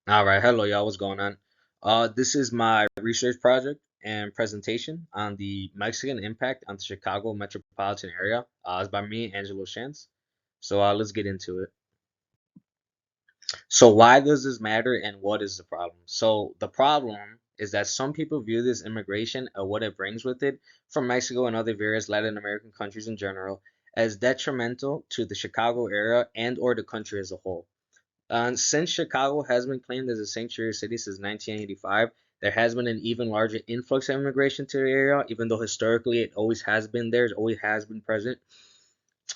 All right, hello y'all, what's going on? This is my research project and presentation on the Mexican impact on the Chicago metropolitan area. It's by me, Angelo Shantz. So let's get into it. So why does this matter and what is the problem? So the problem is that some people view this immigration and what it brings with it from Mexico and other various Latin American countries in general as detrimental to the Chicago area and or the country as a whole. Since Chicago has been claimed as a sanctuary city since 1985, there has been an even larger influx of immigration to the area, even though historically it always has been there, it always has been present.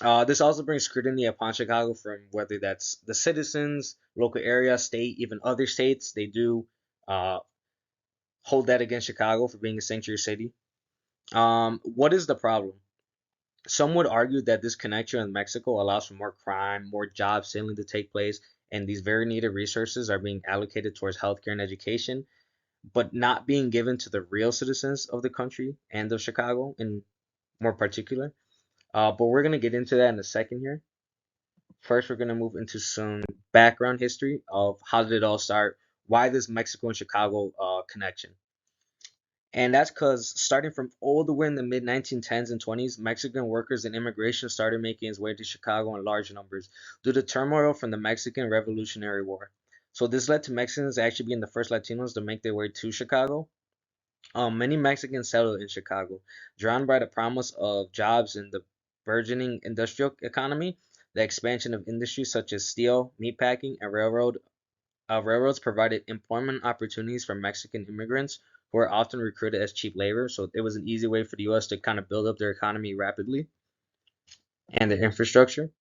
This also brings scrutiny upon Chicago from whether that's the citizens, local area, state, even other states. They do uh, hold that against Chicago for being a sanctuary city. What is the problem? Some would argue that this connection with Mexico allows for more crime, more job stealing to take place, and these very needed resources are being allocated towards healthcare and education, but not being given to the real citizens of the country and of Chicago in more particular. But we're going to get into that in a second here. First, we're going to move into some background history of how did it all start, why this Mexico and Chicago connection. And that's because starting from all the way in the mid 1910s and 20s, Mexican workers and immigration started making its way to Chicago in large numbers due to turmoil from the Mexican Revolutionary War. So this led to Mexicans actually being the first Latinos to make their way to Chicago. Many Mexicans settled in Chicago, drawn by the promise of jobs in the burgeoning industrial economy, the expansion of industries such as steel, meatpacking, and railroads provided employment opportunities for Mexican immigrants who were often recruited as cheap labor. So it was an easy way for the U.S. to kind of build up their economy rapidly and their infrastructure.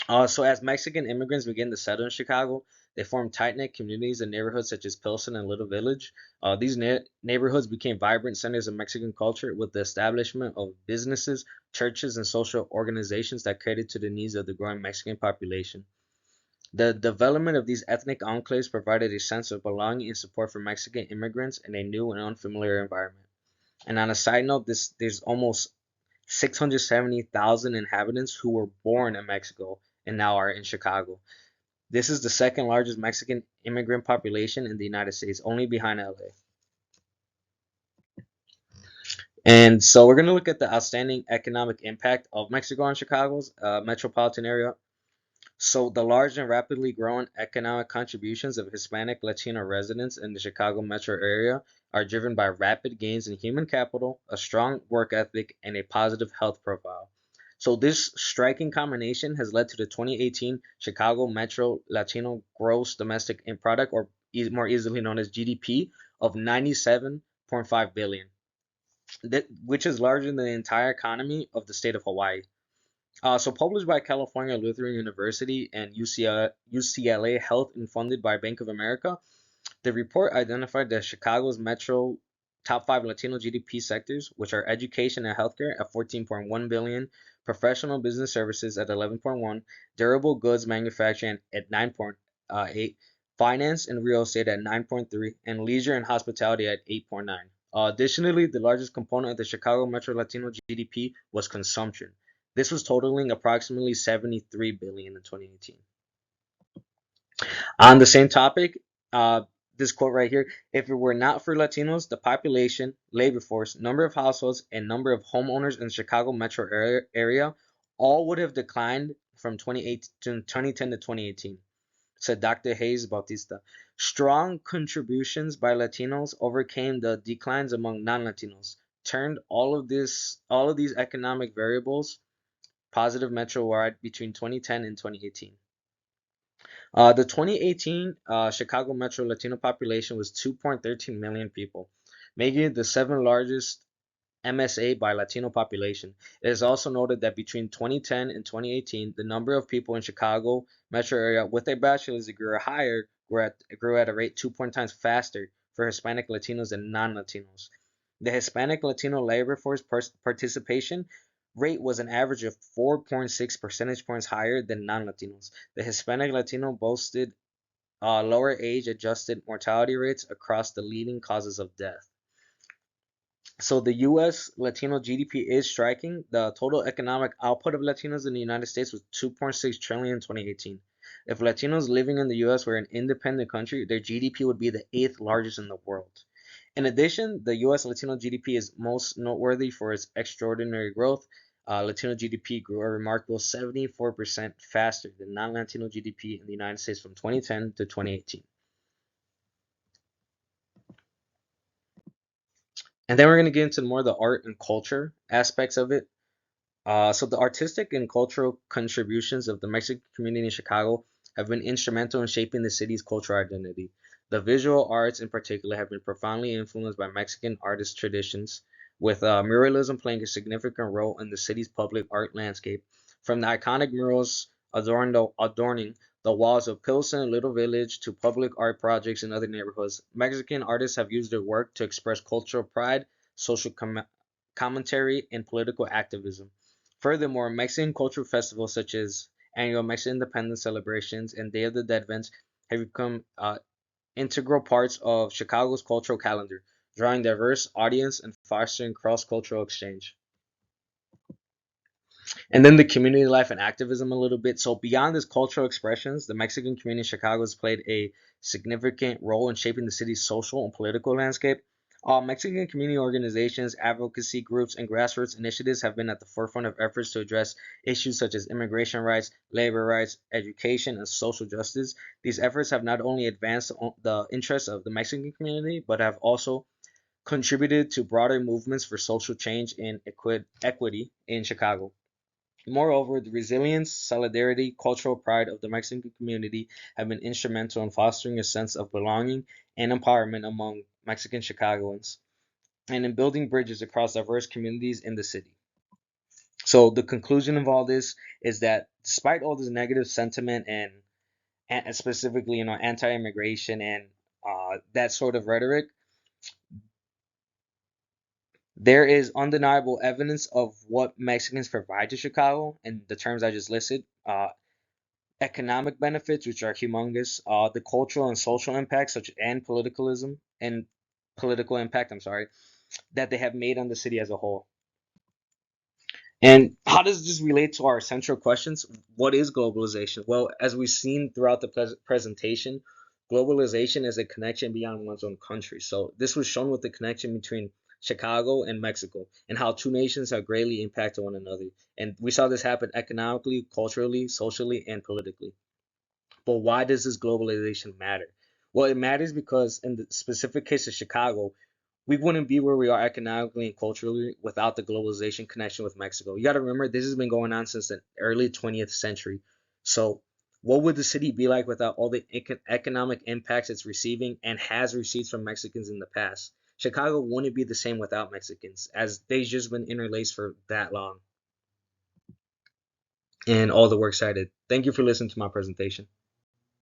So as Mexican immigrants began to settle in Chicago, they formed tight-knit communities in neighborhoods such as Pilsen and Little Village. These neighborhoods became vibrant centers of Mexican culture with the establishment of businesses, churches, and social organizations that catered to the needs of the growing Mexican population. The development of these ethnic enclaves provided a sense of belonging and support for Mexican immigrants in a new and unfamiliar environment. And on a side note, there's almost 670,000 inhabitants who were born in Mexico and now are in Chicago. This is the second largest Mexican immigrant population in the United States, only behind LA. And so we're going to look at the outstanding economic impact of Mexico on Chicago's metropolitan area. So the large and rapidly growing economic contributions of Hispanic Latino residents in the Chicago metro area are driven by rapid gains in human capital, a strong work ethic, and a positive health profile. So this striking combination has led to the 2018 Chicago Metro Latino Gross Domestic Product, or more easily known as GDP, of 97.5 billion, which is larger than the entire economy of the state of Hawaii. So published by California Lutheran University and UCLA Health and funded by Bank of America, the report identified that Chicago's metro top five Latino GDP sectors, which are education and healthcare at 14.1 billion, professional business services at 11.1, durable goods manufacturing at 9.8, finance and real estate at 9.3, and leisure and hospitality at 8.9. Additionally, the largest component of the Chicago Metro Latino GDP was consumption. This was totaling approximately 73 billion in 2018. On the same topic, uh, this quote right here: if it were not for Latinos, the population, labor force, number of households, and number of homeowners in the Chicago metro area all would have declined from 2010 to 2018, said Dr. Hayes Bautista. Strong contributions by Latinos overcame the declines among non-Latinos, turned all of these economic variables positive metro-wide between 2010 and 2018. The 2018 Chicago Metro Latino population was 2.13 million people, making it the seventh largest MSA by Latino population. It is also noted that between 2010 and 2018, the number of people in Chicago metro area with a bachelor's degree or higher grew at a rate 2 times faster for Hispanic Latinos than non-Latinos. The Hispanic Latino labor force participation rate was an average of 4.6 percentage points higher than non-Latinos. The Hispanic Latino boasted lower age adjusted mortality rates across the leading causes of death. So the U.S. Latino GDP is striking. The total economic output of Latinos in the United States was 2.6 trillion in 2018. If Latinos living in the US were an independent country, their GDP would be the eighth largest in the world. In addition, the US Latino GDP is most noteworthy for its extraordinary growth. Latino GDP grew a remarkable 74% faster than non Latino GDP in the United States from 2010 to 2018. And then we're going to get into more of the art and culture aspects of it. So the artistic and cultural contributions of the Mexican community in Chicago have been instrumental in shaping the city's cultural identity. The visual arts, in particular, have been profoundly influenced by Mexican artist traditions, with muralism playing a significant role in the city's public art landscape. From the iconic murals adorning the walls of Pilsen, Little Village, to public art projects in other neighborhoods, Mexican artists have used their work to express cultural pride, social commentary, and political activism. Furthermore, Mexican cultural festivals such as annual Mexican Independence celebrations and Day of the Dead events have become integral parts of Chicago's cultural calendar, drawing diverse audience and fostering cross-cultural exchange. And then the community life and activism a little bit. So beyond these cultural expressions, the Mexican community in Chicago has played a significant role in shaping the city's social and political landscape. Mexican community organizations, advocacy groups, and grassroots initiatives have been at the forefront of efforts to address issues such as immigration rights, labor rights, education, and social justice. These efforts have not only advanced the interests of the Mexican community, but have also contributed to broader movements for social change and equity in Chicago. Moreover, the resilience, solidarity, cultural pride of the Mexican community have been instrumental in fostering a sense of belonging and empowerment among Mexican Chicagoans and in building bridges across diverse communities in the city. So the conclusion of all this is that despite all this negative sentiment and specifically, anti-immigration and that sort of rhetoric, there is undeniable evidence of what Mexicans provide to Chicago in the terms I just listed. Economic benefits, which are humongous, the cultural and social impacts, such and politicalism and political impact, I'm sorry, that they have made on the city as a whole. And how does this relate to our central questions? What is globalization? Well, as we've seen throughout the presentation, globalization is a connection beyond one's own country. So this was shown with the connection between Chicago and Mexico and how two nations have greatly impacted one another. And we saw this happen economically, culturally, socially, and politically. But why does this globalization matter? Well, it matters because in the specific case of Chicago, we wouldn't be where we are economically and culturally without the globalization connection with Mexico. You got to remember, this has been going on since the early 20th century. So, what would the city be like without all the economic impacts it's receiving and has received from Mexicans in the past? Chicago wouldn't be the same without Mexicans, as they've just been interlaced for that long and all the works I did. Thank you for listening to my presentation.